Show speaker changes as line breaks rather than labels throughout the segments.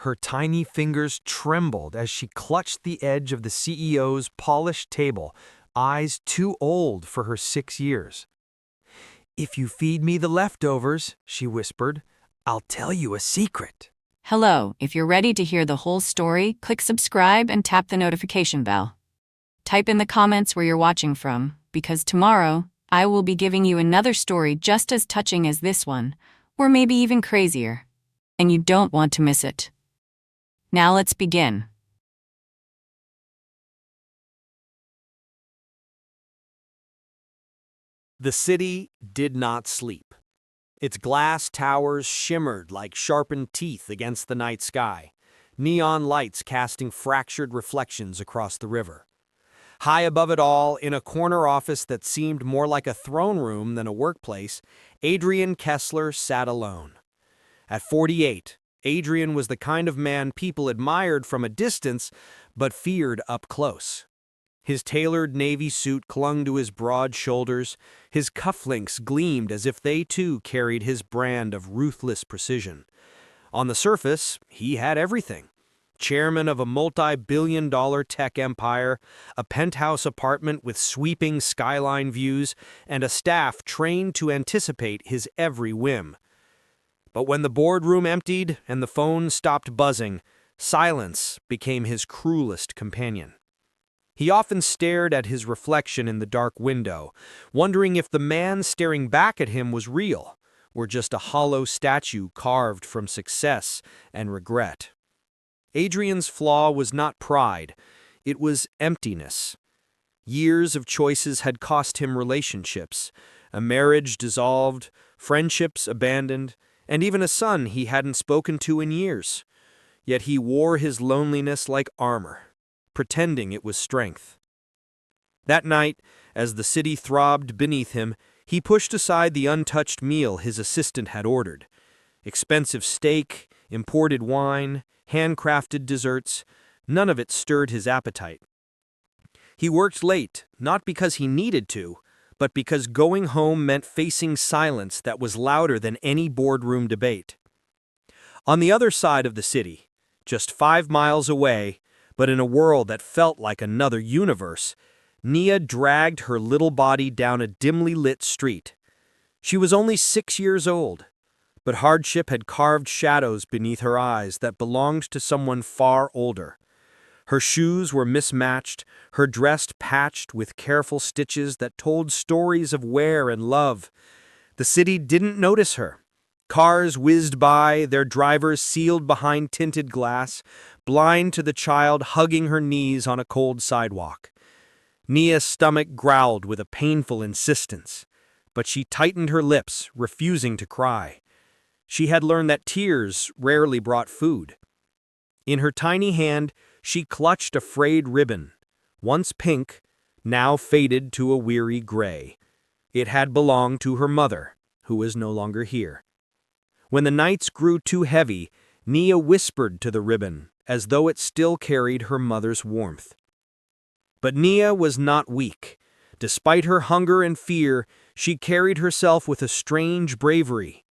Her tiny fingers trembled as she clutched the edge of the CEO's polished table, eyes too old for her 6 years. "If you feed me the leftovers," she whispered, "I'll tell you a secret."
Hello, if you're ready to hear the whole story, click subscribe and tap the notification bell. Type in the comments where you're watching from, because tomorrow, I will be giving you another story just as touching as this one, or maybe even crazier. And you don't want to miss it. Now let's begin.
The city did not sleep. Its glass towers shimmered like sharpened teeth against the night sky, neon lights casting fractured reflections across the river. High above it all, in a corner office that seemed more like a throne room than a workplace, Adrian Kessler sat alone. At 48, Adrian was the kind of man people admired from a distance but feared up close. His tailored navy suit clung to his broad shoulders, his cufflinks gleamed as if they too carried his brand of ruthless precision. On the surface, he had everything. Chairman of a multi-billion-dollar tech empire, a penthouse apartment with sweeping skyline views, and a staff trained to anticipate his every whim. But when the boardroom emptied and the phone stopped buzzing, silence became his cruelest companion. He often stared at his reflection in the dark window, wondering if the man staring back at him was real, or just a hollow statue carved from success and regret. Adrian's flaw was not pride, it was emptiness. Years of choices had cost him relationships, a marriage dissolved, friendships abandoned, and even a son he hadn't spoken to in years. Yet he wore his loneliness like armor, pretending it was strength. That night, as the city throbbed beneath him, he pushed aside the untouched meal his assistant had ordered. Expensive steak, imported wine, handcrafted desserts, none of it stirred his appetite. He worked late, not because he needed to, but because going home meant facing silence that was louder than any boardroom debate. On the other side of the city, just 5 miles away, but in a world that felt like another universe, Nia dragged her little body down a dimly lit street. She was only 6 years old, but hardship had carved shadows beneath her eyes that belonged to someone far older. Her shoes were mismatched, her dress patched with careful stitches that told stories of wear and love. The city didn't notice her. Cars whizzed by, their drivers sealed behind tinted glass, blind to the child hugging her knees on a cold sidewalk. Nia's stomach growled with a painful insistence, but she tightened her lips, refusing to cry. She had learned that tears rarely brought food. In her tiny hand, she clutched a frayed ribbon, once pink, now faded to a weary gray. It had belonged to her mother, who was no longer here. When the nights grew too heavy, Nia whispered to the ribbon, as though it still carried her mother's warmth. But Nia was not weak. Despite her hunger and fear, she carried herself with a strange bravery.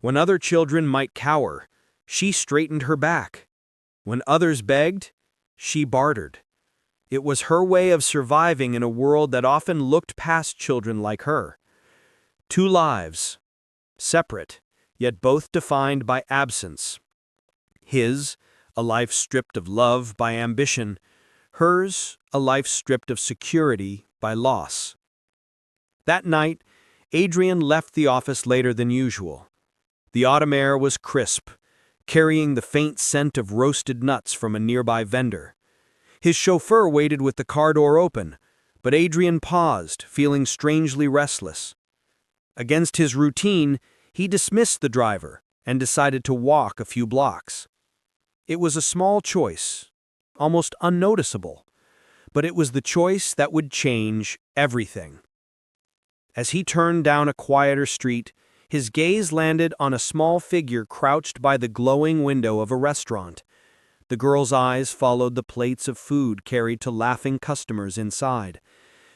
When other children might cower, she straightened her back. When others begged, she bartered. It was her way of surviving in a world that often looked past children like her. 2 lives, separate, yet both defined by absence. His, a life stripped of love by ambition. Hers, a life stripped of security by loss. That night, Adrian left the office later than usual. The autumn air was crisp, carrying the faint scent of roasted nuts from a nearby vendor. His chauffeur waited with the car door open, but Adrian paused, feeling strangely restless. Against his routine, he dismissed the driver and decided to walk a few blocks. It was a small choice, almost unnoticeable, but it was the choice that would change everything. As he turned down a quieter street, his gaze landed on a small figure crouched by the glowing window of a restaurant. The girl's eyes followed the plates of food carried to laughing customers inside.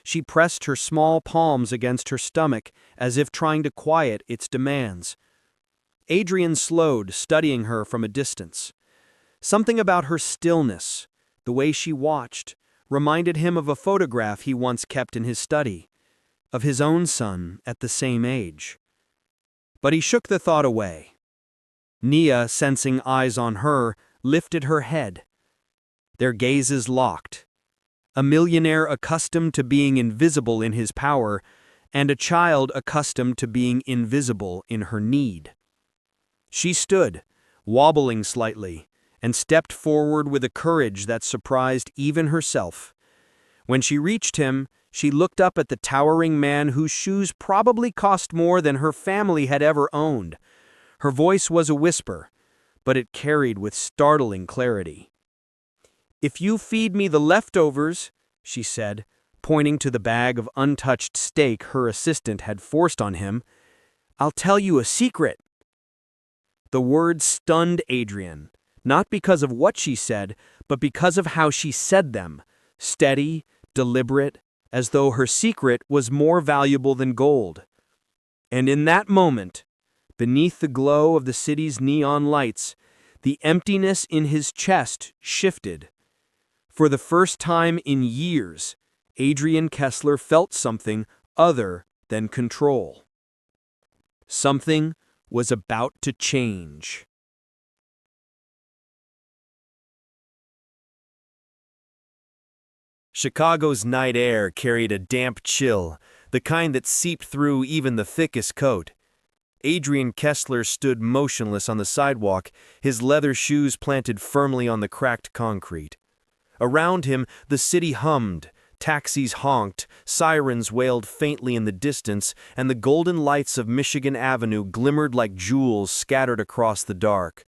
She pressed her small palms against her stomach as if trying to quiet its demands. Adrian slowed, studying her from a distance. Something about her stillness, the way she watched, reminded him of a photograph he once kept in his study, of his own son at the same age. But he shook the thought away. Nia, sensing eyes on her, lifted her head. Their gazes locked. A millionaire accustomed to being invisible in his power, and a child accustomed to being invisible in her need. She stood, wobbling slightly, and stepped forward with a courage that surprised even herself. When she reached him, she looked up at the towering man whose shoes probably cost more than her family had ever owned. Her voice was a whisper, but it carried with startling clarity. "If you feed me the leftovers," she said, pointing to the bag of untouched steak her assistant had forced on him, "I'll tell you a secret." The words stunned Adrian, not because of what she said, but because of how she said them, steady, deliberate, as though her secret was more valuable than gold. And in that moment, beneath the glow of the city's neon lights, the emptiness in his chest shifted. For the first time in years, Adrian Kessler felt something other than control. Something was about to change. Chicago's night air carried a damp chill, the kind that seeped through even the thickest coat. Adrian Kessler stood motionless on the sidewalk, his leather shoes planted firmly on the cracked concrete. Around him, the city hummed, taxis honked, sirens wailed faintly in the distance, and the golden lights of Michigan Avenue glimmered like jewels scattered across the dark.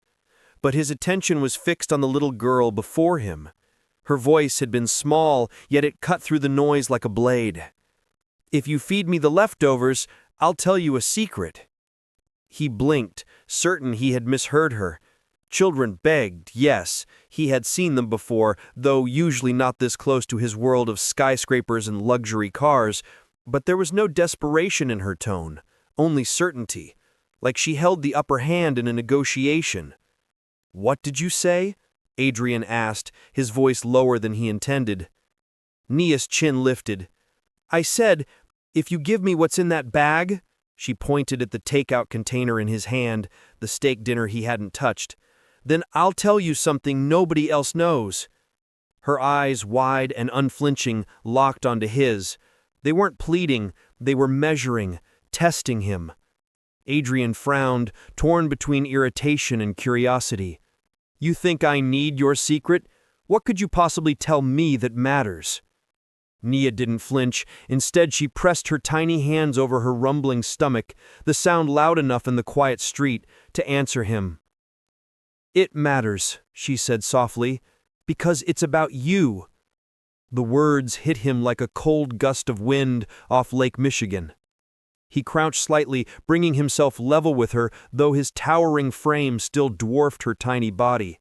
But his attention was fixed on the little girl before him. Her voice had been small, yet it cut through the noise like a blade. "If you feed me the leftovers, I'll tell you a secret." He blinked, certain he had misheard her. Children begged, yes, he had seen them before, though usually not this close to his world of skyscrapers and luxury cars, but there was no desperation in her tone, only certainty, like she held the upper hand in a negotiation. "What did you say?" Adrian asked, his voice lower than he intended. Nia's chin lifted. "I said, if you give me what's in that bag," she pointed at the takeout container in his hand, the steak dinner he hadn't touched, "then I'll tell you something nobody else knows." Her eyes, wide and unflinching, locked onto his. They weren't pleading, they were measuring, testing him. Adrian frowned, torn between irritation and curiosity. "You think I need your secret? What could you possibly tell me that matters?" Nia didn't flinch. Instead, she pressed her tiny hands over her rumbling stomach, the sound loud enough in the quiet street to answer him. "It matters," she said softly, "because it's about you." The words hit him like a cold gust of wind off Lake Michigan. He crouched slightly, bringing himself level with her, though his towering frame still dwarfed her tiny body.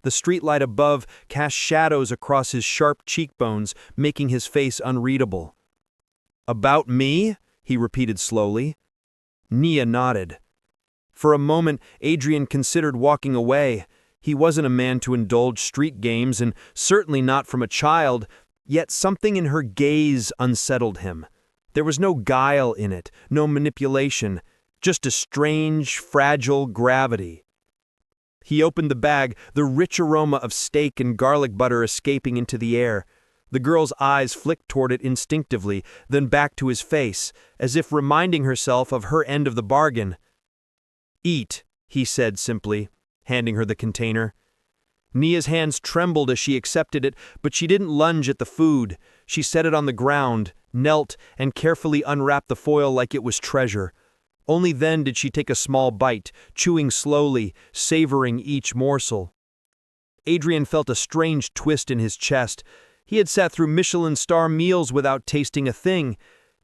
The streetlight above cast shadows across his sharp cheekbones, making his face unreadable. "About me?" he repeated slowly. Nia nodded. For a moment, Adrian considered walking away. He wasn't a man to indulge street games, and certainly not from a child, yet something in her gaze unsettled him. There was no guile in it, no manipulation, just a strange, fragile gravity. He opened the bag, the rich aroma of steak and garlic butter escaping into the air. The girl's eyes flicked toward it instinctively, then back to his face, as if reminding herself of her end of the bargain. "Eat," he said simply, handing her the container. Nia's hands trembled as she accepted it, but she didn't lunge at the food. She set it on the ground, knelt, and carefully unwrapped the foil like it was treasure. Only then did she take a small bite, chewing slowly, savoring each morsel. Adrian felt a strange twist in his chest. He had sat through Michelin-star meals without tasting a thing,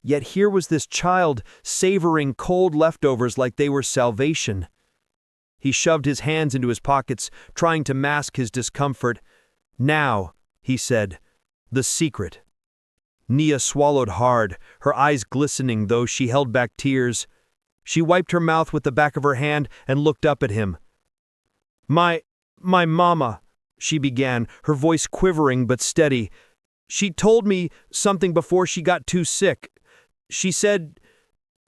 yet here was this child savoring cold leftovers like they were salvation. He shoved his hands into his pockets, trying to mask his discomfort. "Now," he said, "the secret." Nia swallowed hard, her eyes glistening though she held back tears. She wiped her mouth with the back of her hand and looked up at him. My My mama, she began, her voice quivering but steady. She told me something before she got too sick. She said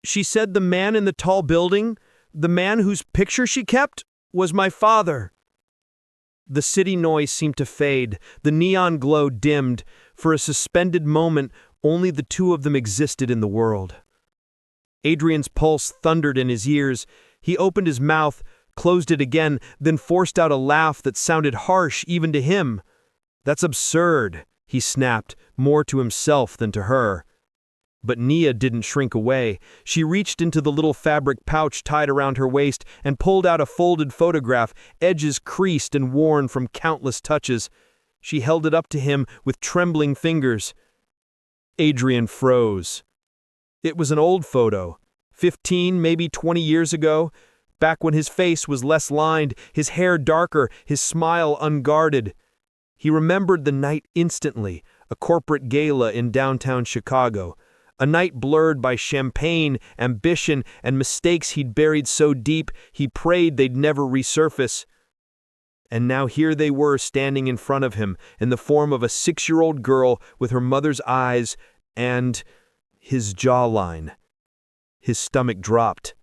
the man in the tall building, the man whose picture she kept, was my father. The city noise seemed to fade. The neon glow dimmed. For a suspended moment, only the two of them existed in the world. Adrian's pulse thundered in his ears. He opened his mouth, closed it again, then forced out a laugh that sounded harsh even to him. That's absurd, he snapped, more to himself than to her. But Nia didn't shrink away. She reached into the little fabric pouch tied around her waist and pulled out a folded photograph, edges creased and worn from countless touches. She held it up to him with trembling fingers. Adrian froze. It was an old photo, 15, maybe 20 years ago, back when his face was less lined, his hair darker, his smile unguarded. He remembered the night instantly, a corporate gala in downtown Chicago. A night blurred by champagne, ambition, and mistakes he'd buried so deep he prayed they'd never resurface. And now here they were standing in front of him, in the form of a 6-year-old girl with her mother's eyes and his jawline. His stomach dropped.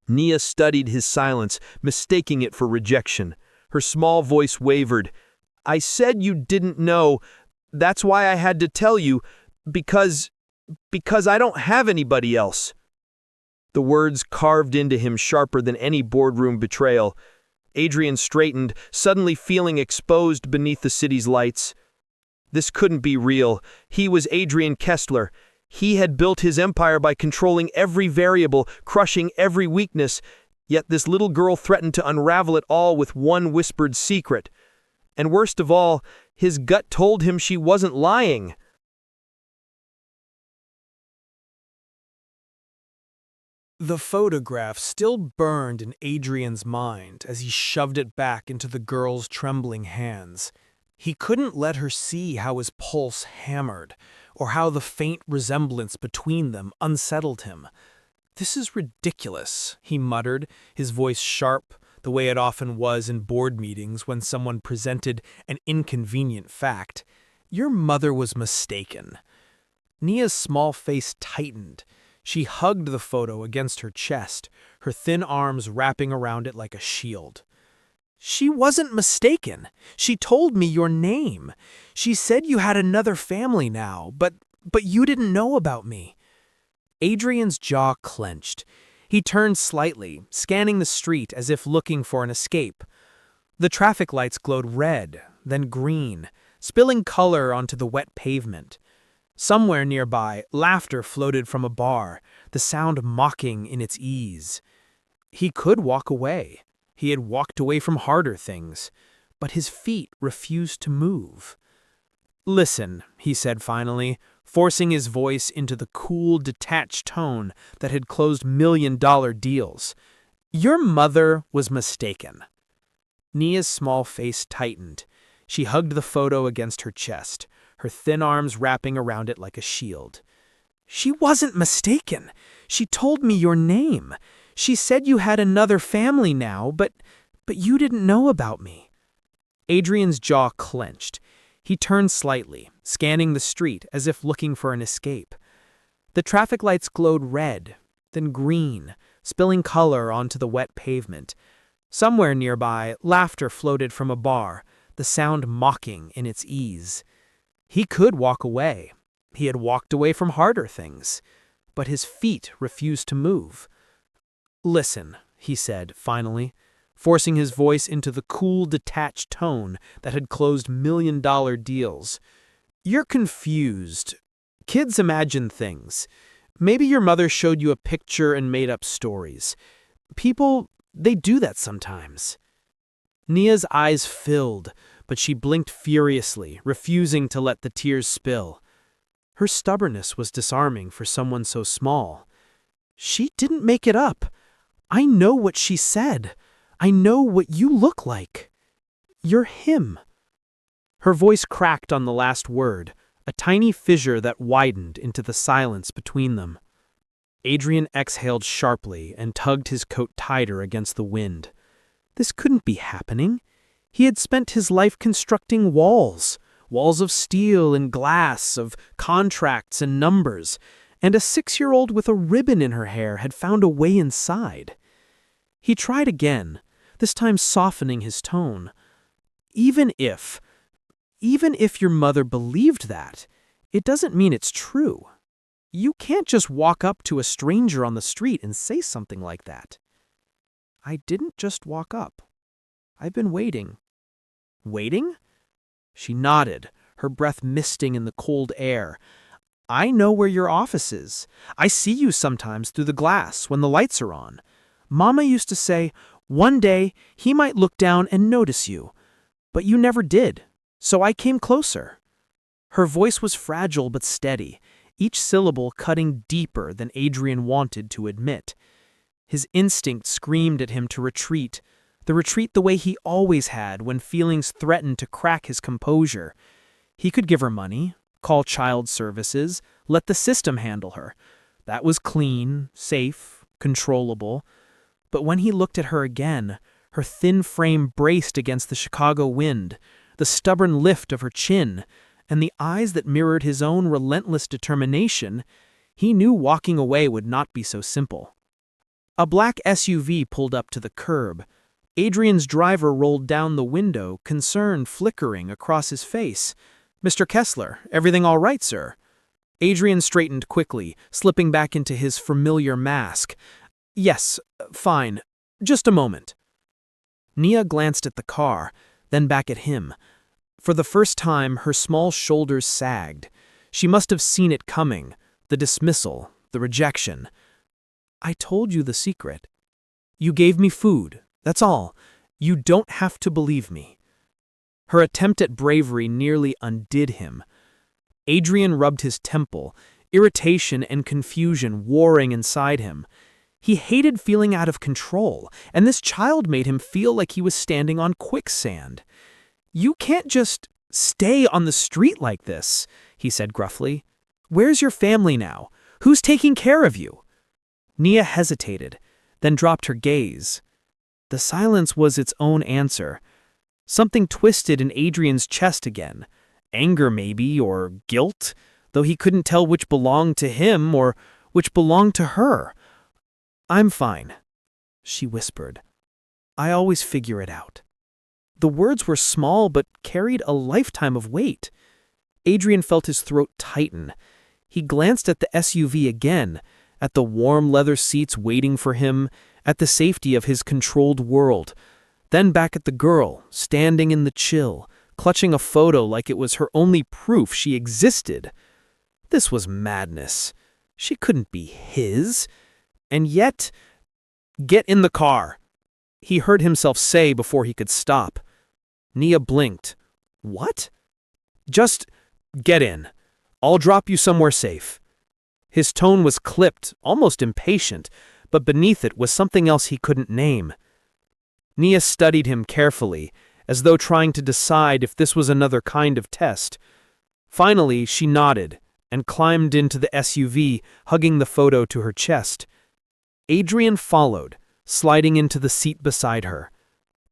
Nia studied his silence, mistaking it for rejection. Her small voice wavered. I said you didn't know. That's why I had to tell you. Because I don't have anybody else. The words carved into him sharper than any boardroom betrayal. Adrian straightened, suddenly feeling exposed beneath the city's lights. This couldn't be real. He was Adrian Kessler. He had built his empire by controlling every variable, crushing every weakness, yet this little girl threatened to unravel it all with one whispered secret. And worst of all, his gut told him she wasn't lying.
The photograph still burned in Adrian's mind as he shoved it back into the girl's trembling hands. He couldn't let her see how his pulse hammered, or how the faint resemblance between them unsettled him. This is ridiculous, he muttered, his voice sharp, the way it often was in board meetings when someone presented an inconvenient fact. Your mother was mistaken. Nia's small face tightened. She hugged the photo against her chest, her thin arms wrapping around it like a shield. She wasn't mistaken. She told me your name. She said you had another family now, but you didn't know about me. Adrian's jaw clenched. He turned slightly, scanning the street as if looking for an escape. The traffic lights glowed red, then green, spilling color onto the wet pavement. Somewhere nearby, laughter floated from a bar, the sound mocking in its ease. He could walk away. He had walked away from harder things, but his feet refused to move. Listen, he said finally, forcing his voice into the cool, detached tone that had closed million-dollar deals. Your mother was mistaken. Nia's small face tightened. She hugged the photo against her chest, her thin arms wrapping around it like a shield. She wasn't mistaken. She told me your name. She said you had another family now, but you didn't know about me. Adrian's jaw clenched. He turned slightly, scanning the street as if looking for an escape. The traffic lights glowed red, then green, spilling color onto the wet pavement. Somewhere nearby, laughter floated from a bar, the sound mocking in its ease. He could walk away. He had walked away from harder things, but his feet refused to move. Listen, he said, finally, forcing his voice into the cool, detached tone that had closed million-dollar deals. You're confused. Kids imagine things. Maybe your mother showed you a picture and made up stories. People, they do that sometimes. Nia's eyes filled, but she blinked furiously, refusing to let the tears spill. Her stubbornness was disarming for someone so small. She didn't make it up. I know what she said. I know what you look like. You're him. Her voice cracked on the last word, a tiny fissure that widened into the silence between them. Adrian exhaled sharply and tugged his coat tighter against the wind. This couldn't be happening. He had spent his life constructing walls of steel and glass, of contracts and numbers, and a 6-year-old with a ribbon in her hair had found a way inside. He tried again, this time softening his tone. Even if your mother believed that, it doesn't mean it's true. You can't just walk up to a stranger on the street and say something like that. I didn't just walk up. I've been waiting. Waiting? She nodded, her breath misting in the cold air. I know where your office is. I see you sometimes through the glass when the lights are on. Mama used to say, one day he might look down and notice you. But you never did, so I came closer. Her voice was fragile but steady, each syllable cutting deeper than Adrian wanted to admit. His instinct screamed at him to retreat the way he always had when feelings threatened to crack his composure. He could give her money, call child services, let the system handle her. That was clean, safe, controllable. But when he looked at her again, her thin frame braced against the Chicago wind, the stubborn lift of her chin, and the eyes that mirrored his own relentless determination, he knew walking away would not be so simple. A black SUV pulled up to the curb. Adrian's driver rolled down the window, concern flickering across his face. "Mr. Kessler, everything all right, sir?" Adrian straightened quickly, slipping back into his familiar mask. "Yes, fine. Just a moment." Nia glanced at the car, then back at him. For the first time, her small shoulders sagged. She must have seen it coming, the dismissal, the rejection. "I told you the secret. You gave me food, that's all. You don't have to believe me." Her attempt at bravery nearly undid him. Adrian rubbed his temple, irritation and confusion warring inside him. He hated feeling out of control, and this child made him feel like he was standing on quicksand. "You can't just stay on the street like this," he said gruffly. "Where's your family now? Who's taking care of you?" Nia hesitated, then dropped her gaze. The silence was its own answer. Something twisted in Adrian's chest again. Anger maybe, or guilt, though he couldn't tell which belonged to him or which belonged to her. "I'm fine," she whispered. "I always figure it out." The words were small but carried a lifetime of weight. Adrian felt his throat tighten. He glanced at the SUV again, at the warm leather seats waiting for him, at the safety of his controlled world, then back at the girl, standing in the chill, clutching a photo like it was her only proof she existed. This was madness. She couldn't be his. And yet, "Get in the car," he heard himself say before he could stop. Nia blinked. "What?" "Just get in. I'll drop you somewhere safe." His tone was clipped, almost impatient, but beneath it was something else he couldn't name. Nia studied him carefully, as though trying to decide if this was another kind of test. Finally, she nodded and climbed into the SUV, hugging the photo to her chest. Adrian followed, sliding into the seat beside her.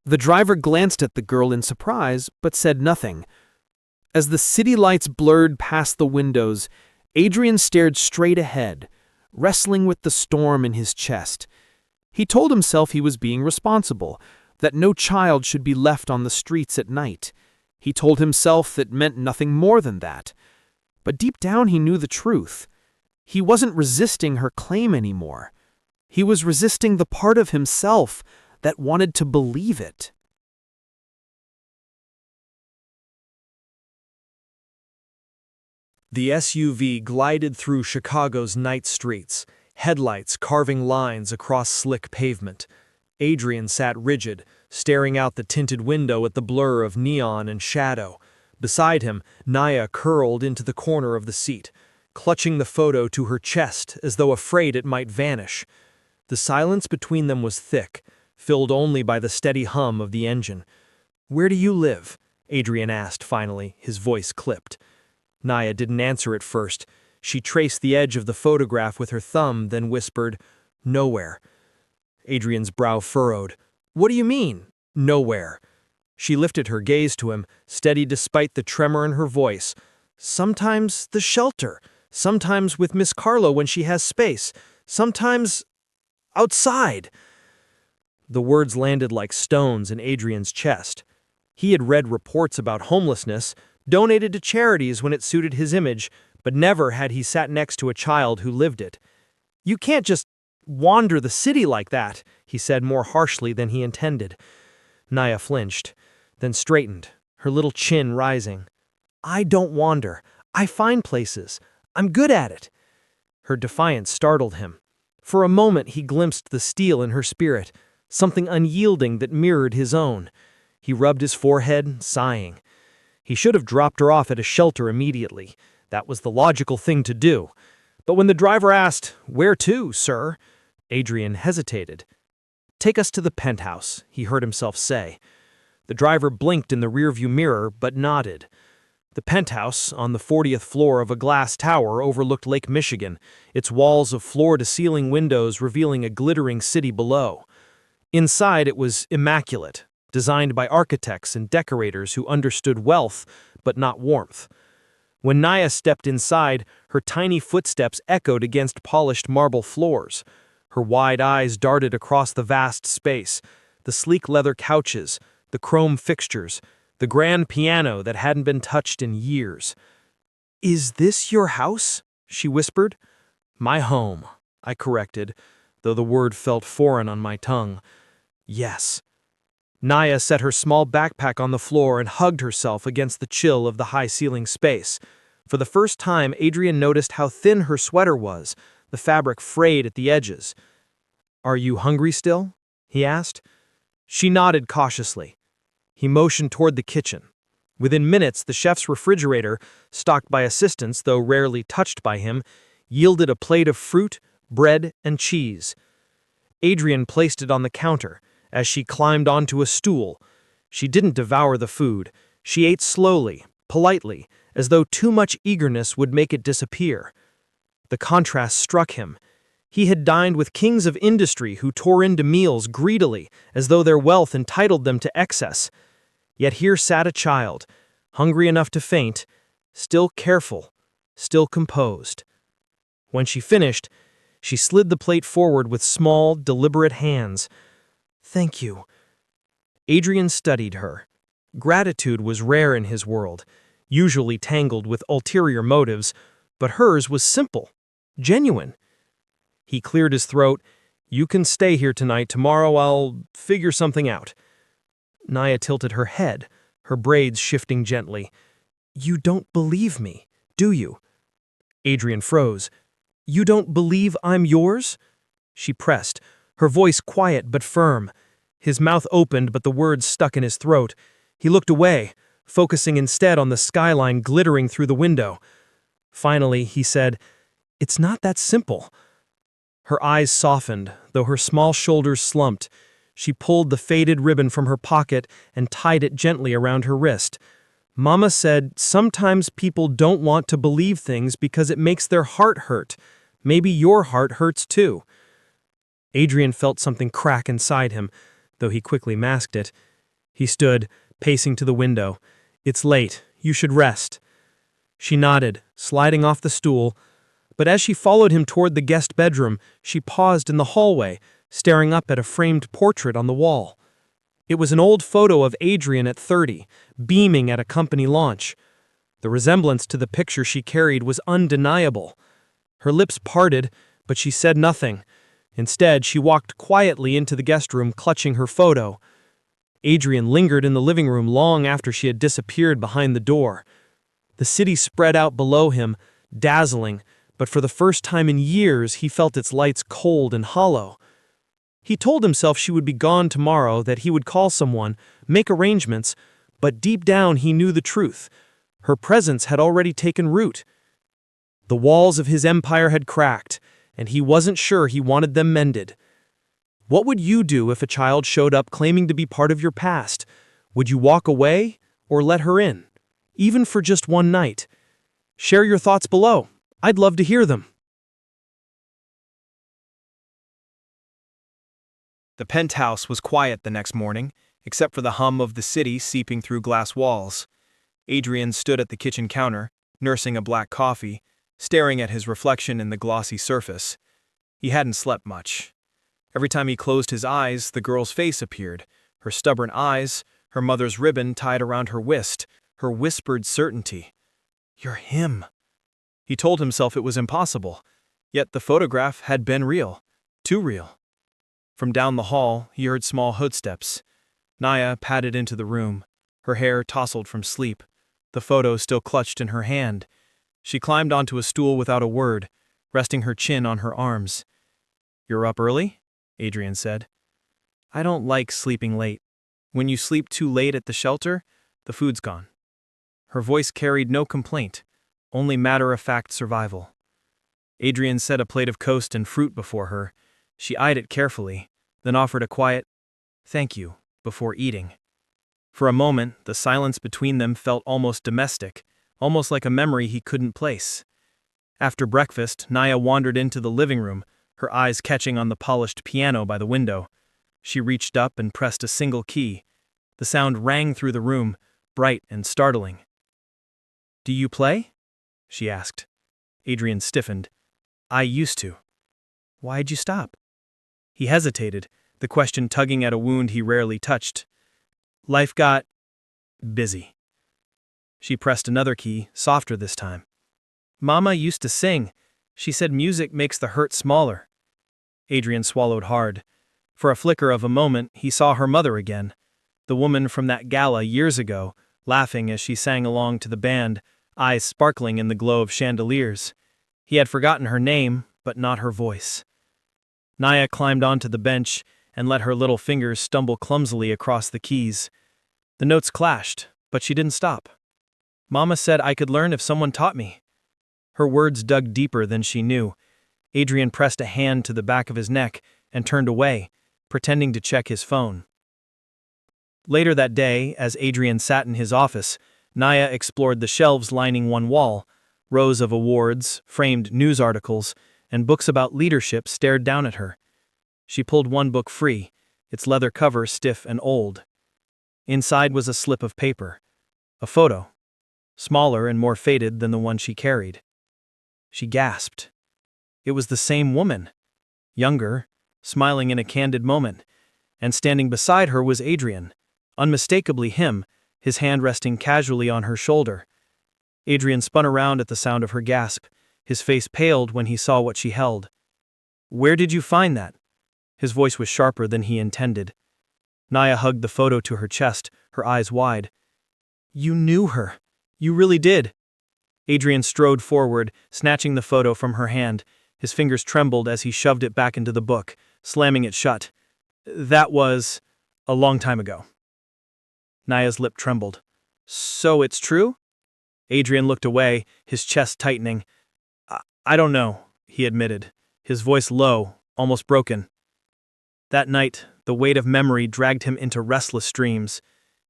The driver glanced at the girl in surprise, but said nothing. As the city lights blurred past the windows, Adrian stared straight ahead, wrestling with the storm in his chest. He told himself he was being responsible, that no child should be left on the streets at night. He told himself that meant nothing more than that. But deep down he knew the truth. He wasn't resisting her claim anymore. He was resisting the part of himself that wanted to believe it. The SUV glided through Chicago's night streets, headlights carving lines across slick pavement. Adrian sat rigid, staring out the tinted window at the blur of neon and shadow. Beside him, Nia curled into the corner of the seat, clutching the photo to her chest as though afraid it might vanish. The silence between them was thick, filled only by the steady hum of the engine. "Where do you live?" Adrian asked finally, his voice clipped. Nia didn't answer at first. She traced the edge of the photograph with her thumb, then whispered, "Nowhere." Adrian's brow furrowed. "What do you mean?
Nowhere. She lifted her gaze to him, steady despite the tremor in her voice. Sometimes the shelter. Sometimes with Miss Carlo when she has space. Sometimes outside. The words landed like stones in Adrian's chest. He had read reports about homelessness, donated to charities when it suited his image, but never had he sat next to a child who lived it. "You can't just wander the city like that," he said more harshly than he intended. Naya flinched, then straightened, her little chin rising. "I don't wander. I find places. I'm good at it." Her defiance startled him. For a moment he glimpsed the steel in her spirit, something unyielding that mirrored his own. He rubbed his forehead, sighing. He should have dropped her off at a shelter immediately. That was the logical thing to do. But when the driver asked, "Where to, sir?" Adrian hesitated. "Take us to the penthouse," he heard himself say. The driver blinked in the rearview mirror, but nodded. The penthouse, on the 40th floor of a glass tower, overlooked Lake Michigan, its walls of floor-to-ceiling windows revealing a glittering city below. Inside it was immaculate, designed by architects and decorators who understood wealth, but not warmth. When Naya stepped inside, her tiny footsteps echoed against polished marble floors. Her wide eyes darted across the vast space, the sleek leather couches, the chrome fixtures, the grand piano that hadn't been touched in years. "Is this your house?" she whispered. "My home," I corrected, though the word felt foreign on my tongue. "Yes." Naya set her small backpack on the floor and hugged herself against the chill of the high-ceiling space. For the first time, Adrian noticed how thin her sweater was, the fabric frayed at the edges. "Are you hungry still?" he asked. She nodded cautiously. He motioned toward the kitchen. Within minutes, the chef's refrigerator, stocked by assistants though rarely touched by him, yielded a plate of fruit, bread, and cheese. Adrian placed it on the counter as she climbed onto a stool. She didn't devour the food. She ate slowly, politely, as though too much eagerness would make it disappear. The contrast struck him. He had dined with kings of industry who tore into meals greedily, as though their wealth entitled them to excess. Yet here sat a child, hungry enough to faint, still careful, still composed. When she finished, she slid the plate forward with small, deliberate hands. "Thank you." Adrian studied her. Gratitude was rare in his world, usually tangled with ulterior motives, but hers was simple, genuine. He cleared his throat. "You can stay here tonight. Tomorrow I'll figure something out." Naya tilted her head, her braids shifting gently. "You don't believe me, do you?" Adrian froze. "You don't believe I'm yours?" She pressed, her voice quiet but firm. His mouth opened, but the words stuck in his throat. He looked away, focusing instead on the skyline glittering through the window. Finally, he said, "It's not that simple." Her eyes softened, though her small shoulders slumped. She pulled the faded ribbon from her pocket and tied it gently around her wrist. "Mama said sometimes people don't want to believe things because it makes their heart hurt. Maybe your heart hurts too." Adrian felt something crack inside him, though he quickly masked it. He stood, pacing to the window. "It's late. You should rest." She nodded, sliding off the stool. But as she followed him toward the guest bedroom, she paused in the hallway, staring up at a framed portrait on the wall. It was an old photo of Adrian at 30, beaming at a company launch. The resemblance to the picture she carried was undeniable. Her lips parted, but she said nothing. Instead, she walked quietly into the guest room, clutching her photo. Adrian lingered in the living room long after she had disappeared behind the door. The city spread out below him, dazzling, but for the first time in years he felt its lights cold and hollow. He told himself she would be gone tomorrow, that he would call someone, make arrangements, but deep down he knew the truth. Her presence had already taken root. The walls of his empire had cracked, and he wasn't sure he wanted them mended. What would you do if a child showed up claiming to be part of your past? Would you walk away or let her in, even for just one night? Share your thoughts below. I'd love to hear them.
The penthouse was quiet the next morning, except for the hum of the city seeping through glass walls. Adrian stood at the kitchen counter, nursing a black coffee, staring at his reflection in the glossy surface. He hadn't slept much. Every time he closed his eyes, the girl's face appeared, her stubborn eyes, her mother's ribbon tied around her wrist, her whispered certainty. "You're him." He told himself it was impossible, yet the photograph had been real, too real. From down the hall, he heard small footsteps. Naya padded into the room, her hair tousled from sleep, the photo still clutched in her hand. She climbed onto a stool without a word, resting her chin on her arms. "You're up early?" Adrian said. "I don't like sleeping late. When you sleep too late at the shelter, the food's gone." Her voice carried no complaint, only matter-of-fact survival. Adrian set a plate of toast and fruit before her. She eyed it carefully, then offered a quiet, "Thank you," before eating. For a moment, the silence between them felt almost domestic, almost like a memory he couldn't place. After breakfast, Naya wandered into the living room, her eyes catching on the polished piano by the window. She reached up and pressed a single key. The sound rang through the room, bright and startling. "Do you play?" she asked. Adrian stiffened. "I used to." "Why'd you stop?" He hesitated, the question tugging at a wound he rarely touched. "Life got busy." She pressed another key, softer this time. "Mama used to sing. She said music makes the hurt smaller." Adrian swallowed hard. For a flicker of a moment, he saw her mother again, the woman from that gala years ago, laughing as she sang along to the band, eyes sparkling in the glow of chandeliers. He had forgotten her name, but not her voice. Naya climbed onto the bench and let her little fingers stumble clumsily across the keys. The notes clashed, but she didn't stop. "Mama said I could learn if someone taught me." Her words dug deeper than she knew. Adrian pressed a hand to the back of his neck and turned away, pretending to check his phone. Later that day, as Adrian sat in his office, Naya explored the shelves lining one wall. Rows of awards, framed news articles, and books about leadership stared down at her. She pulled one book free, its leather cover stiff and old. Inside was a slip of paper. A photo. Smaller and more faded than the one she carried. She gasped. It was the same woman. Younger, smiling in a candid moment. And standing beside her was Adrian. Unmistakably him, his hand resting casually on her shoulder. Adrian spun around at the sound of her gasp. His face paled when he saw what she held. "Where did you find that?" His voice was sharper than he intended. Naya hugged the photo to her chest, her eyes wide. "You knew her. You really did." Adrian strode forward, snatching the photo from her hand. His fingers trembled as he shoved it back into the book, slamming it shut. "That was a long time ago." Naya's lip trembled. "So it's true?" Adrian looked away, his chest tightening. I don't know," he admitted, his voice low, almost broken. That night, the weight of memory dragged him into restless dreams.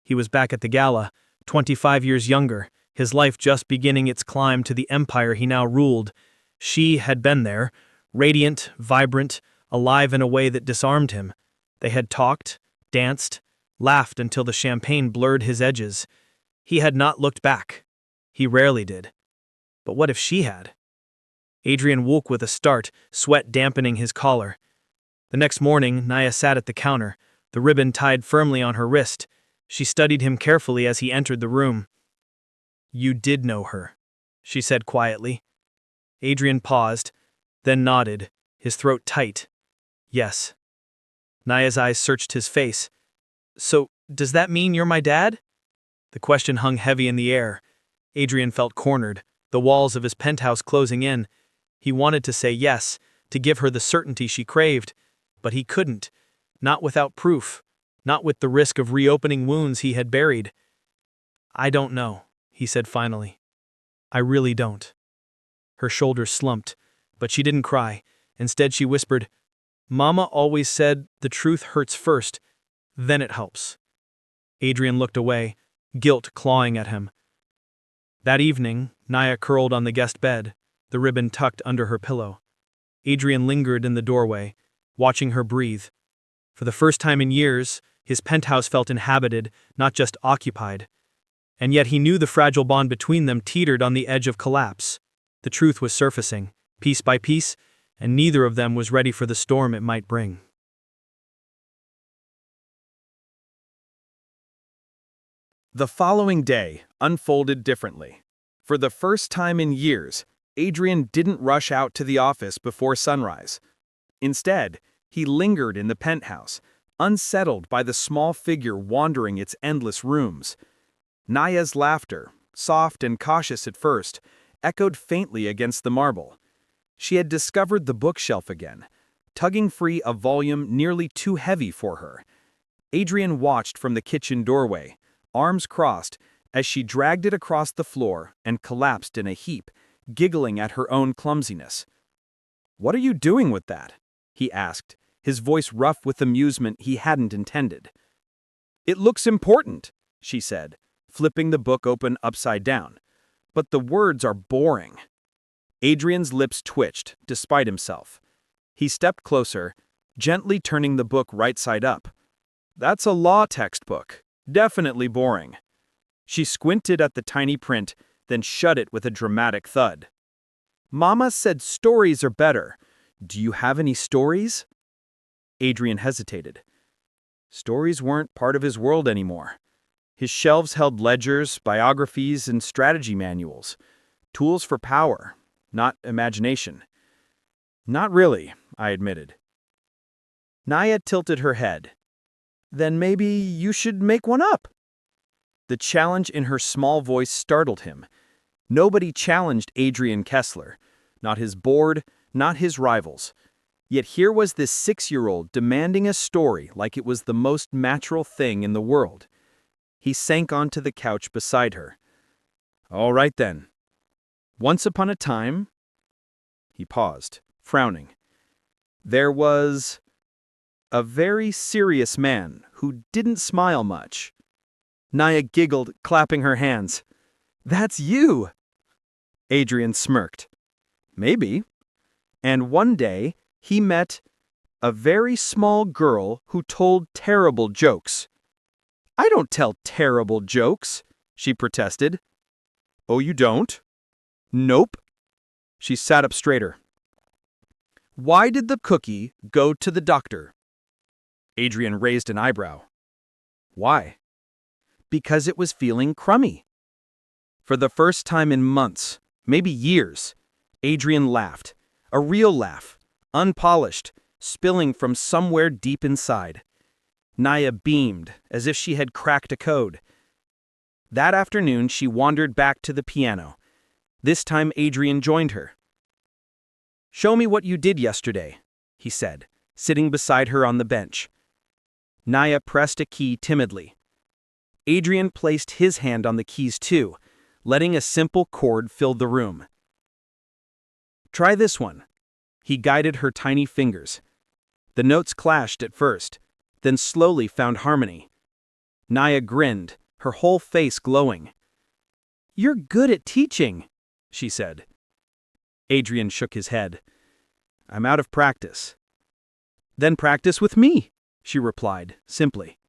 He was back at the gala, 25 years younger, his life just beginning its climb to the empire he now ruled. She had been there, radiant, vibrant, alive in a way that disarmed him. They had talked, danced, laughed until the champagne blurred his edges. He had not looked back. He rarely did. But what if she had? Adrian woke with a start, sweat dampening his collar. The next morning, Naya sat at the counter, the ribbon tied firmly on her wrist. She studied him carefully as he entered the room. "You did know her," she said quietly. Adrian paused, then nodded, his throat tight. "Yes." Naya's eyes searched his face. "So, does that mean you're my dad?" The question hung heavy in the air. Adrian felt cornered, the walls of his penthouse closing in. He wanted to say yes, to give her the certainty she craved, but he couldn't, not without proof, not with the risk of reopening wounds he had buried. "I don't know," he said finally. "I really don't." Her shoulders slumped, but she didn't cry. Instead she whispered, "Mama always said the truth hurts first, then it helps." Adrian looked away, guilt clawing at him. That evening, Naya curled on the guest bed, the ribbon tucked under her pillow. Adrian lingered in the doorway, watching her breathe. For the first time in years, His penthouse felt inhabited, not just occupied. And yet he knew the fragile bond between them teetered on the edge of collapse. The truth was surfacing, piece by piece, and neither of them was ready for the storm it might bring.
The following day unfolded differently. For the first time in years, Adrian didn't rush out to the office before sunrise. Instead, he lingered in the penthouse, unsettled by the small figure wandering its endless rooms. Naya's laughter, soft and cautious at first, echoed faintly against the marble. She had discovered the bookshelf again, tugging free a volume nearly too heavy for her. Adrian watched from the kitchen doorway, arms crossed, as she dragged it across the floor and collapsed in a heap, giggling at her own clumsiness. "What are you doing with that?" he asked, his voice rough with amusement he hadn't intended. "It looks important," she said, flipping the book open upside down. "But the words are boring." Adrian's lips twitched, despite himself. He stepped closer, gently turning the book right side up. "That's a law textbook. Definitely boring." She squinted at the tiny print, then shut it with a dramatic thud. "Mama said stories are better. Do you have any stories?" Adrian hesitated. Stories weren't part of his world anymore. His shelves held ledgers, biographies, and strategy manuals. Tools for power, not imagination. "Not really," I admitted. Naya tilted her head. "Then maybe you should make one up." The challenge in her small voice startled him. Nobody challenged Adrian Kessler. Not his board, not his rivals. Yet here was this 6-year-old demanding a story like it was the most natural thing in the world. He sank onto the couch beside her. "All right then. Once upon a time..." He paused, frowning. "There was a very serious man who didn't smile much." Naya giggled, clapping her hands. "That's you!" Adrian smirked. "Maybe. And one day, he met a very small girl who told terrible jokes." "I don't tell terrible jokes," she protested. "Oh, you don't?" "Nope." She sat up straighter. "Why did the cookie go to the doctor?" Adrian raised an eyebrow. "Why?" "Because it was feeling crummy." For the first time in months, maybe years, Adrian laughed. A real laugh, unpolished, spilling from somewhere deep inside. Naya beamed, as if she had cracked a code. That afternoon, she wandered back to the piano. This time Adrian joined her. "Show me what you did yesterday," he said, sitting beside her on the bench. Naya pressed a key timidly. Adrian placed his hand on the keys too, letting a simple chord fill the room. "Try this one." He guided her tiny fingers. The notes clashed at first, then slowly found harmony. Naya grinned, her whole face glowing. "You're good at teaching," she said. Adrian shook his head. "I'm out of practice." "Then practice with me," she replied, simply.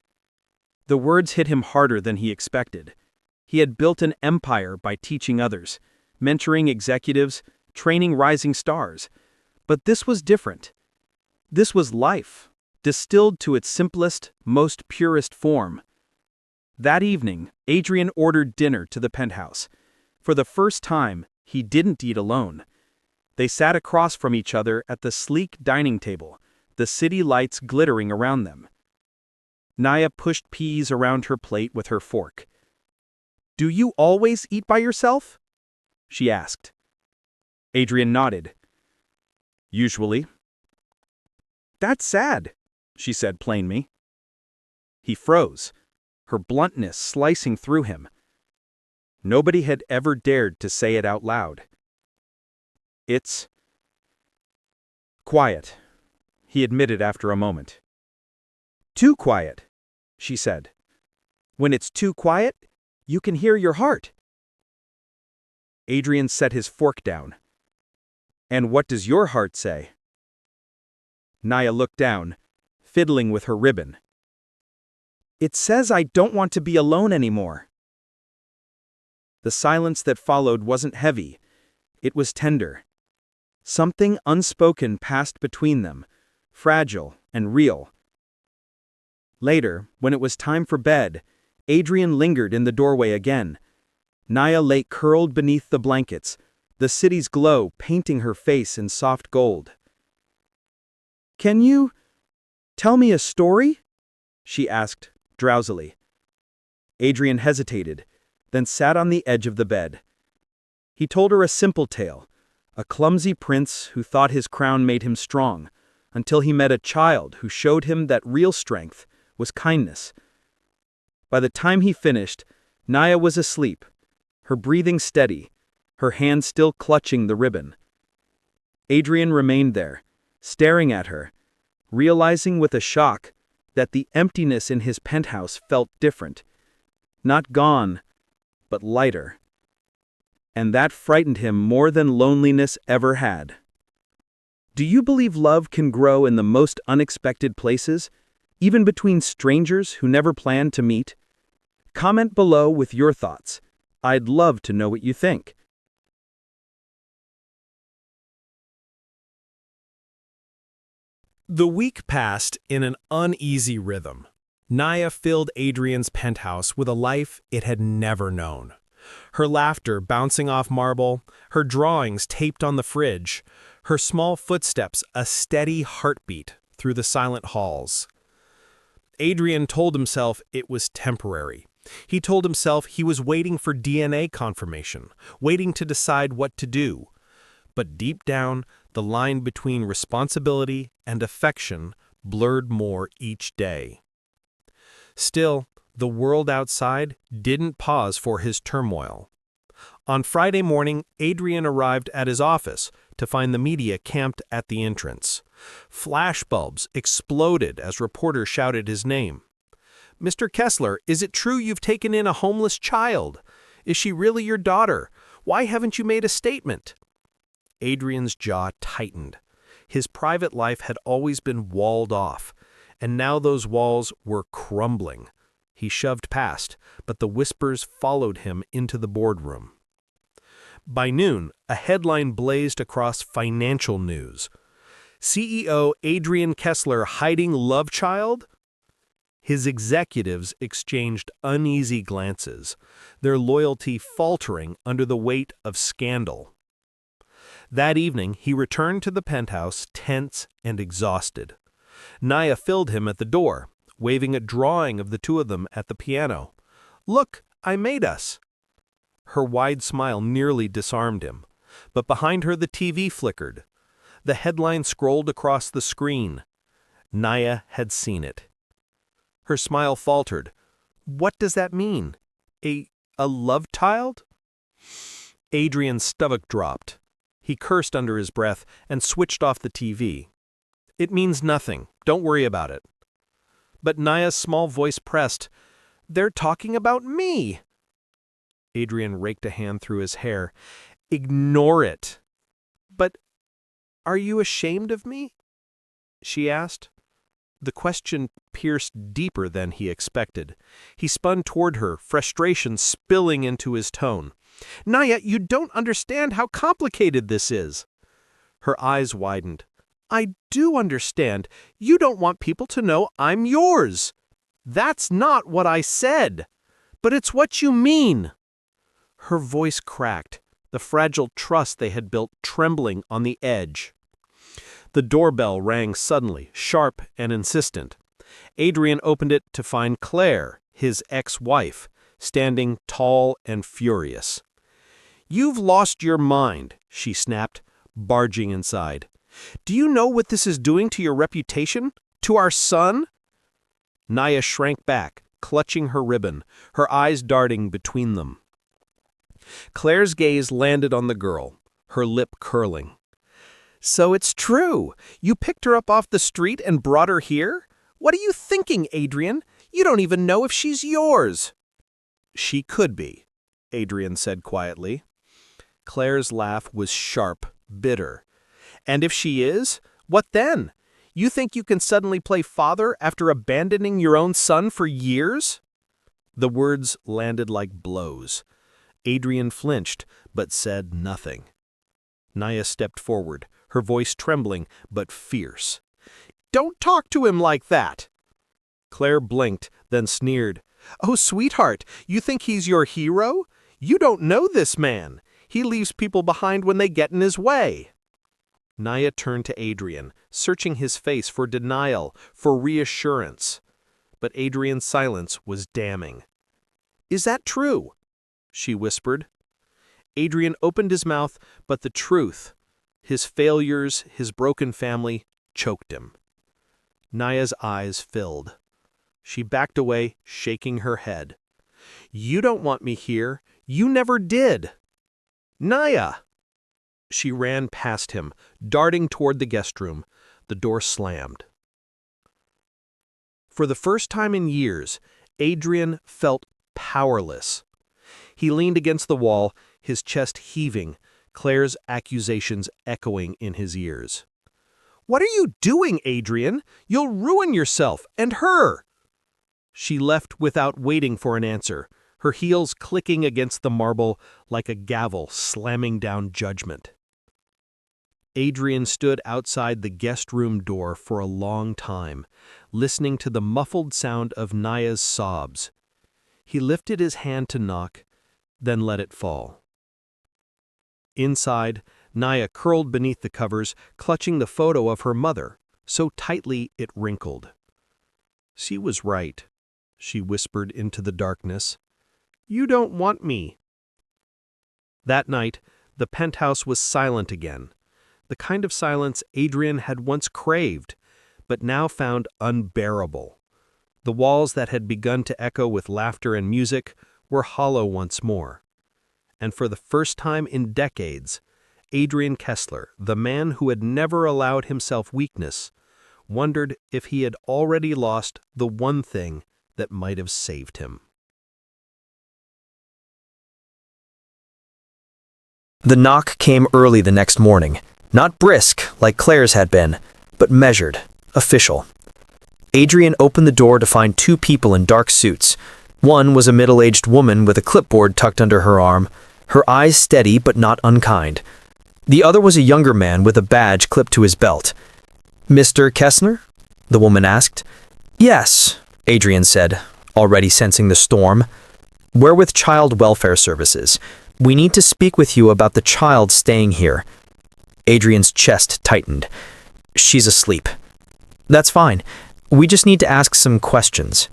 The words hit him harder than he expected. He had built an empire by teaching others, mentoring executives, training rising stars. But this was different. This was life, distilled to its simplest, most purest form. That evening, Adrian ordered dinner to the penthouse. For the first time, he didn't eat alone. They sat across from each other at the sleek dining table, the city lights glittering around them. Naya pushed peas around her plate with her fork. "Do you always eat by yourself?" she asked. Adrian nodded. "Usually." "That's sad," she said plainly. He froze, her bluntness slicing through him. Nobody had ever dared to say it out loud. "It's quiet," he admitted after a moment. "Too quiet," she said. "When it's too quiet, you can hear your heart." Adrian set his fork down. "And what does your heart say?" Naya looked down, fiddling with her ribbon. It says I don't want to be alone anymore. The silence that followed wasn't heavy. It was tender. Something unspoken passed between them, fragile and real. Later, when it was time for bed, Adrian lingered in the doorway again. Naya lay curled beneath the blankets, the city's glow painting her face in soft gold. "Can you tell me a story?" she asked, drowsily. Adrian hesitated, then sat on the edge of the bed. He told her a simple tale, a clumsy prince who thought his crown made him strong, until he met a child who showed him that real strength was kindness. By the time he finished, Naya was asleep, her breathing steady, her hand still clutching the ribbon. Adrian remained there, staring at her, realizing with a shock that the emptiness in his penthouse felt different. Not gone, but lighter. And that frightened him more than loneliness ever had. Do you believe love can grow in the most unexpected places, even between strangers who never planned to meet? Comment below with your thoughts. I'd love to know what you think.
The week passed in an uneasy rhythm. Naya filled Adrian's penthouse with a life it had never known. Her laughter bouncing off marble, her drawings taped on the fridge, her small footsteps a steady heartbeat through the silent halls. Adrian told himself it was temporary. He told himself he was waiting for DNA confirmation, waiting to decide what to do. But deep down, the line between responsibility and affection blurred more each day. Still, the world outside didn't pause for his turmoil. On Friday morning, Adrian arrived at his office to find the media camped at the entrance. Flashbulbs exploded as reporters shouted his name. "Mr. Kessler, is it true you've taken in a homeless child? Is she really your daughter? Why haven't you made a statement?" Adrian's jaw tightened. His private life had always been walled off, and now those walls were crumbling. He shoved past, but the whispers followed him into the boardroom. By noon, a headline blazed across financial news. CEO Adrian Kessler hiding love child? His executives exchanged uneasy glances, their loyalty faltering under the weight of scandal. That evening, he returned to the penthouse tense and exhausted. Naya filled him at the door, waving a drawing of the two of them at the piano. "Look, I made us." Her wide smile nearly disarmed him, but behind her the TV flickered. The headline scrolled across the screen. Naya had seen it. Her smile faltered. "What does that mean? A love child?" Adrian's stomach dropped. He cursed under his breath and switched off the TV. "It means nothing. Don't worry about it." But Naya's small voice pressed, "They're talking about me." Adrian raked a hand through his hair. "Ignore it." "But are you ashamed of me?" she asked. The question pierced deeper than he expected. He spun toward her, frustration spilling into his tone. "Naya, you don't understand how complicated this is." Her eyes widened. "I do understand. You don't want people to know I'm yours." "That's not what I said." "But it's what you mean." Her voice cracked, the fragile trust they had built trembling on the edge. The doorbell rang suddenly, sharp and insistent. Adrian opened it to find Claire, his ex-wife, standing tall and furious. "You've lost your mind," she snapped, barging inside. "Do you know what this is doing to your reputation? To our son?" Naya shrank back, clutching her ribbon, her eyes darting between them. Claire's gaze landed on the girl, her lip curling. "So it's true. You picked her up off the street and brought her here? What are you thinking, Adrian? You don't even know if she's yours." "She could be," Adrian said quietly. Claire's laugh was sharp, bitter. "And if she is, what then?
You think you can suddenly play father after abandoning your own son for years?" The words landed like blows. Adrian flinched, but said nothing. Naya stepped forward, her voice trembling but fierce. "Don't talk to him like that!" Claire blinked, then sneered. "Oh, sweetheart, you think he's your hero? You don't know this man. He leaves people behind when they get in his way." Naya turned to Adrian, searching his face for denial, for reassurance. But Adrian's silence was damning. "Is that true?" she whispered. Adrian opened his mouth, but the truth, his failures, his broken family, choked him. Naya's eyes filled. She backed away, shaking her head. "You don't want me here. You never did." "Naya!" She ran past him, darting toward the guest room. The door slammed. For the first time in years, Adrian felt powerless. He leaned against the wall, his chest heaving, Claire's accusations echoing in his ears. "What are you doing, Adrian? You'll ruin yourself and her!" She left without waiting for an answer, her heels clicking against the marble like a gavel slamming down judgment. Adrian stood outside the guest room door for a long time, listening to the muffled sound of Naya's sobs. He lifted his hand to knock, then let it fall. Inside, Naya curled beneath the covers, clutching the photo of her mother, so tightly it wrinkled. "She was right," she whispered into the darkness. "You don't want me." That night, the penthouse was silent again, the kind of silence Adrian had once craved, but now found unbearable. The walls that had begun to echo with laughter and music were hollow once more. And for the first time in decades, Adrian Kessler, the man who had never allowed himself weakness, wondered if he had already lost the one thing that might have saved him.
The knock came early the next morning, not brisk like Claire's had been, but measured, official. Adrian opened the door to find two people in dark suits. One was a middle-aged woman with a clipboard tucked under her arm, her eyes steady but not unkind. The other was a younger man with a badge clipped to his belt. "Mr. Kessler?" the woman asked. "Yes," Adrian said, already sensing the storm. "We're with Child Welfare Services. We need to speak with you about the child staying here." Adrian's chest tightened. "She's asleep." "That's fine. We just need to ask some questions."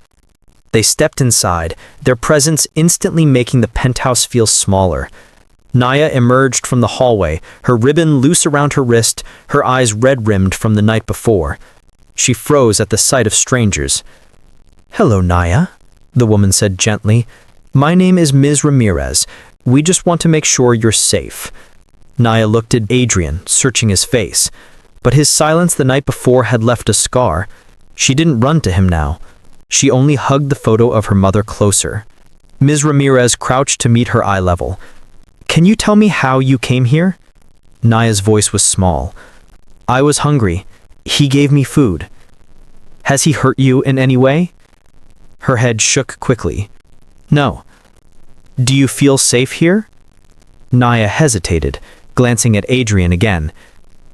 They stepped inside, their presence instantly making the penthouse feel smaller. Naya emerged from the hallway, her ribbon loose around her wrist, her eyes red-rimmed from the night before. She froze at the sight of strangers. "Hello, Naya," the woman said gently. "My name is Ms. Ramirez. We just want to make sure you're safe." Naya looked at Adrian, searching his face. But his silence the night before had left a scar. She didn't run to him now. She only hugged the photo of her mother closer. Ms. Ramirez crouched to meet her eye level. "Can you tell me how you came here?" Naya's voice was small. "I was hungry. He gave me food." "Has he hurt you in any way?" Her head shook quickly. "No." "Do you feel safe here?" Naya hesitated, glancing at Adrian again.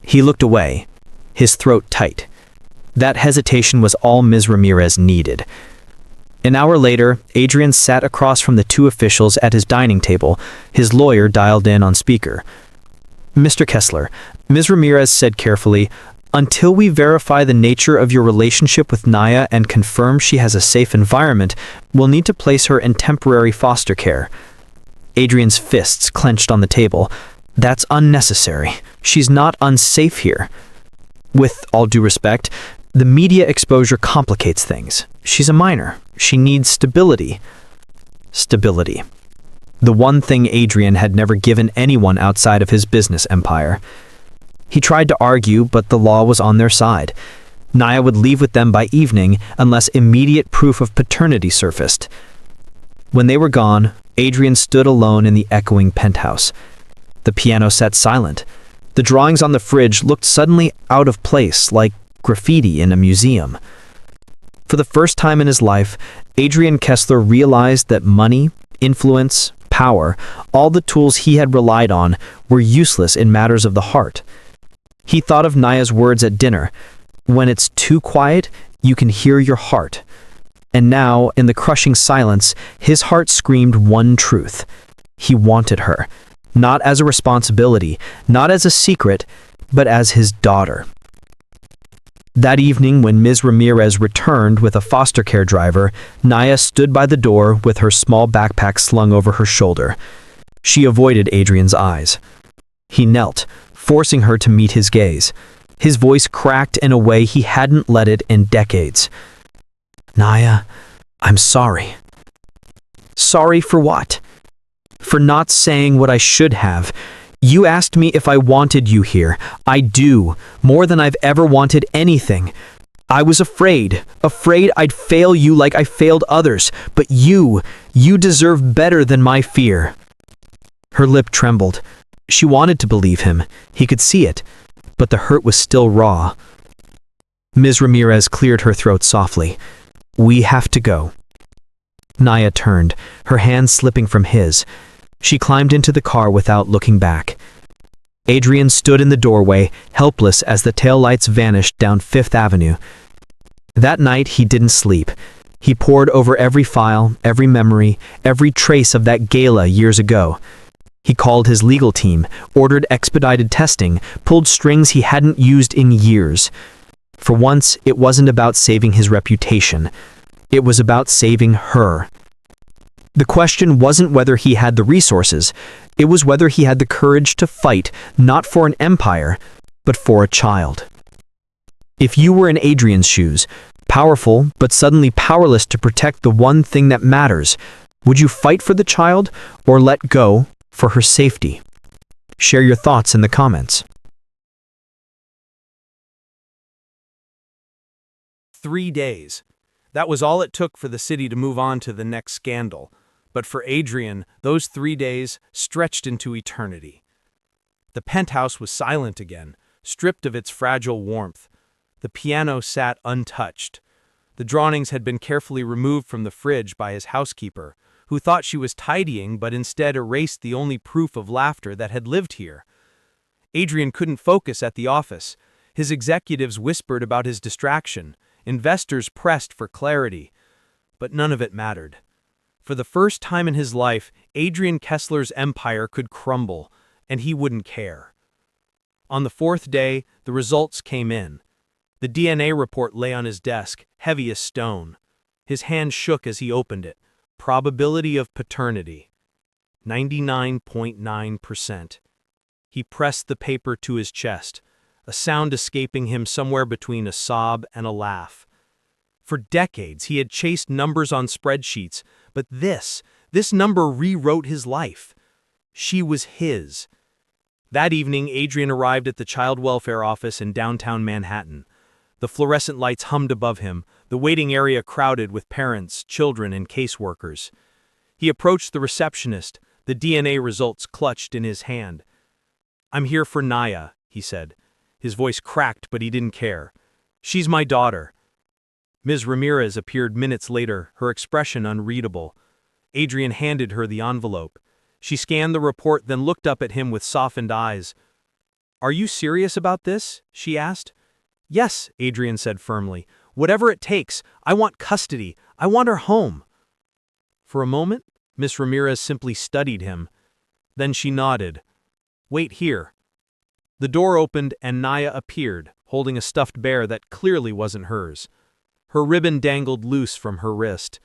He looked away, his throat tight. That hesitation was all Ms. Ramirez needed. An hour later, Adrian sat across from the two officials at his dining table, his lawyer dialed in on speaker. "Mr. Kessler," Ms. Ramirez said carefully, "until we verify the nature of your relationship with Naya and confirm she has a safe environment, we'll need to place her in temporary foster care." Adrian's fists clenched on the table. "That's unnecessary. She's not unsafe here." "With all due respect, the media exposure complicates things. She's a minor. She needs stability." Stability. The one thing Adrian had never given anyone outside of his business empire. He tried to argue, but the law was on their side. Naya would leave with them by evening unless immediate proof of paternity surfaced. When they were gone, Adrian stood alone in the echoing penthouse. The piano sat silent. The drawings on the fridge looked suddenly out of place, like graffiti in a museum. For the first time in his life, Adrian Kessler realized that money, influence, power, all the tools he had relied on, were useless in matters of the heart. He thought of Naya's words at dinner, "When it's too quiet, you can hear your heart." And now, in the crushing silence, his heart screamed one truth. He wanted her, not as a responsibility, not as a secret, but as his daughter. That evening, when Ms. Ramirez returned with a foster care driver, Naya stood by the door with her small backpack slung over her shoulder. She avoided Adrian's eyes. He knelt, forcing her to meet his gaze. His voice cracked in a way he hadn't let it in decades. "Naya, I'm sorry." "Sorry for what?" "For not saying what I should have. You asked me if I wanted you here. I do, more than I've ever wanted anything. I was afraid I'd fail you like I failed others, but you deserve better than my fear." Her lip trembled. She wanted to believe him. He could see it, but the hurt was still raw. Ms. Ramirez cleared her throat softly. "We have to go." Naya turned, her hand slipping from his. She climbed into the car without looking back. Adrian stood in the doorway, helpless as the taillights vanished down Fifth Avenue. That night, he didn't sleep. He pored over every file, every memory, every trace of that gala years ago. He called his legal team, ordered expedited testing, pulled strings he hadn't used in years. For once, it wasn't about saving his reputation. It was about saving her. The question wasn't whether he had the resources, it was whether he had the courage to fight, not for an empire, but for a child. If you were in Adrian's shoes, powerful but suddenly powerless to protect the one thing that matters, would you fight for the child or let go for her safety? Share your thoughts in the comments.
3 days. That was all it took for the city to move on to the next scandal. But for Adrian, those 3 days stretched into eternity. The penthouse was silent again, stripped of its fragile warmth. The piano sat untouched. The drawings had been carefully removed from the fridge by his housekeeper, who thought she was tidying but instead erased the only proof of laughter that had lived here. Adrian couldn't focus at the office. His executives whispered about his distraction. Investors pressed for clarity. But none of it mattered. For the first time in his life, Adrian Kessler's empire could crumble, and he wouldn't care. On the 4th day, the results came in. The DNA report lay on his desk, heavy as stone. His hand shook as he opened it. Probability of paternity. 99.9%. He pressed the paper to his chest, a sound escaping him somewhere between a sob and a laugh. For decades, he had chased numbers on spreadsheets, but this number rewrote his life. She was his. That evening, Adrian arrived at the child welfare office in downtown Manhattan. The fluorescent lights hummed above him, the waiting area crowded with parents, children, and caseworkers. He approached the receptionist, the DNA results clutched in his hand. "I'm here for Naya," he said. His voice cracked, but he didn't care. "She's my daughter." Ms. Ramirez appeared minutes later, her expression unreadable. Adrian handed her the envelope. She scanned the report, then looked up at him with softened eyes. "Are you serious about this?" she asked. "Yes," Adrian said firmly. "Whatever it takes. I want custody. I want her home." For a moment, Miss Ramirez simply studied him. Then she nodded. "Wait here." The door opened and Naya appeared, holding a stuffed bear that clearly wasn't hers. Her ribbon dangled loose from her wrist.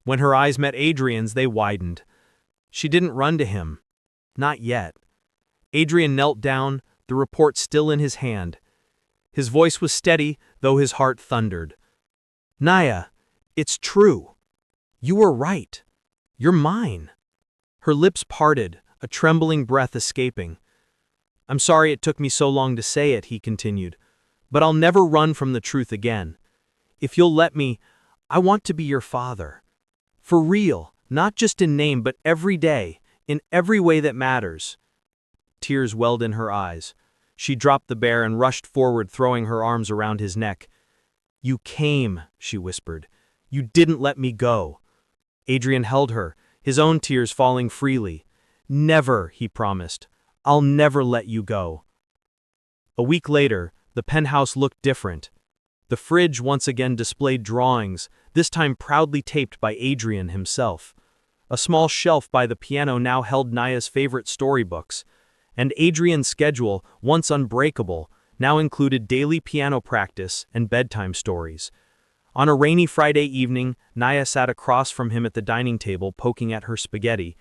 When her eyes met Adrian's, they widened. She didn't run to him. Not yet. Adrian knelt down, the report still in his hand. His voice was steady, though his heart thundered. "Naya, it's true. You were right. You're mine." Her lips parted, a trembling breath escaping. "I'm sorry it took me so long to say it," he continued, "but I'll never run from the truth again. If you'll let me, I want to be your father. For real, not just in name, but every day, in every way that matters." Tears welled in her eyes.
She dropped the bear and rushed forward, throwing her arms around his neck. "You came," she whispered. "You didn't let me go." Adrian held her, his own tears falling freely. "Never," he promised. "I'll never let you go." A week later, the penthouse looked different. The fridge once again displayed drawings, this time proudly taped by Adrian himself. A small shelf by the piano now held Naya's favorite storybooks, and Adrian's schedule, once unbreakable, now included daily piano practice and bedtime stories. On a rainy Friday evening, Naya sat across from him at the dining table, poking at her spaghetti.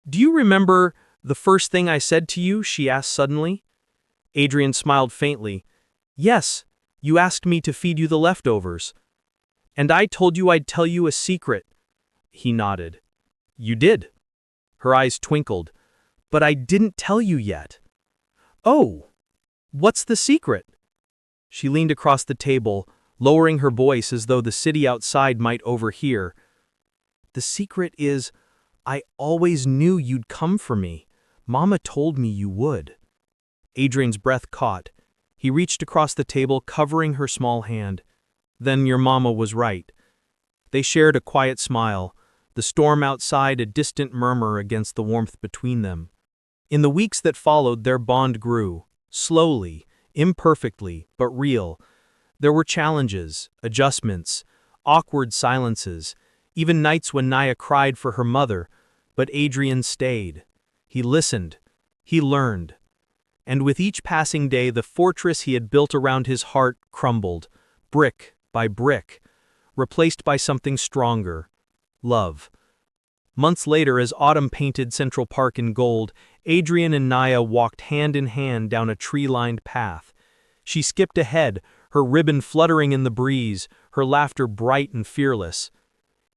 "Do you remember the first thing I said to you?" she asked suddenly. Adrian smiled faintly. "Yes, you asked me to feed you the leftovers. And I told you I'd tell you a secret." He nodded. "You did." Her eyes twinkled. "But I didn't tell you yet." "Oh, what's the secret?" She leaned across the table, lowering her voice as though the city outside might overhear. "The secret is, I always knew you'd come for me. Mama told me you would." Adrian's breath caught. He reached across the table, covering her small hand. "Then your mama was right." They shared a quiet smile, the storm outside a distant murmur against the warmth between them. In the weeks that followed, their bond grew, slowly, imperfectly, but real. There were challenges, adjustments, awkward silences, even nights when Naya cried for her mother, but Adrian stayed. He listened. He learned. And with each passing day, the fortress he had built around his heart crumbled, brick by brick, replaced by something stronger: love. Months later, as autumn painted Central Park in gold, Adrian and Naya walked hand in hand down a tree-lined path. She skipped ahead, her ribbon fluttering in the breeze, her laughter bright and fearless.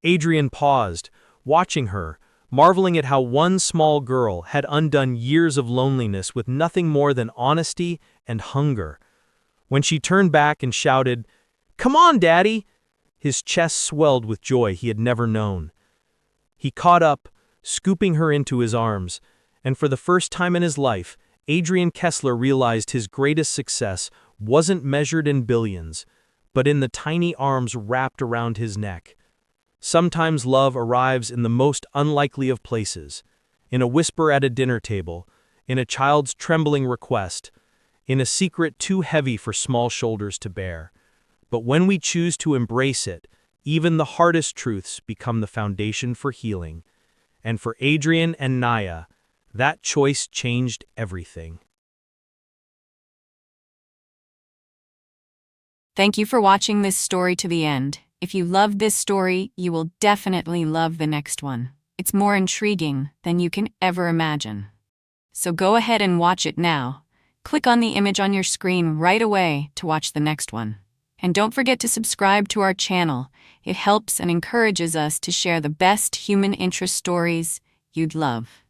Adrian paused, watching her, marveling at how one small girl had undone years of loneliness with nothing more than honesty and hunger. When she turned back and shouted, "Come on, Daddy!" his chest swelled with joy he had never known. He caught up, scooping her into his arms, and for the first time in his life, Adrian Kessler realized his greatest success wasn't measured in billions, but in the tiny arms wrapped around his neck. Sometimes love arrives in the most unlikely of places, in a whisper at a dinner table, in a child's trembling request, in a secret too heavy for small shoulders to bear. But when we choose to embrace it, even the hardest truths become the foundation for healing. And for Adrian and Naya, that choice changed everything.
Thank you for watching this story to the end. If you loved this story, you will definitely love the next one. It's more intriguing than you can ever imagine. So go ahead and watch it now. Click on the image on your screen right away to watch the next one. And don't forget to subscribe to our channel. It helps and encourages us to share the best human interest stories you'd love.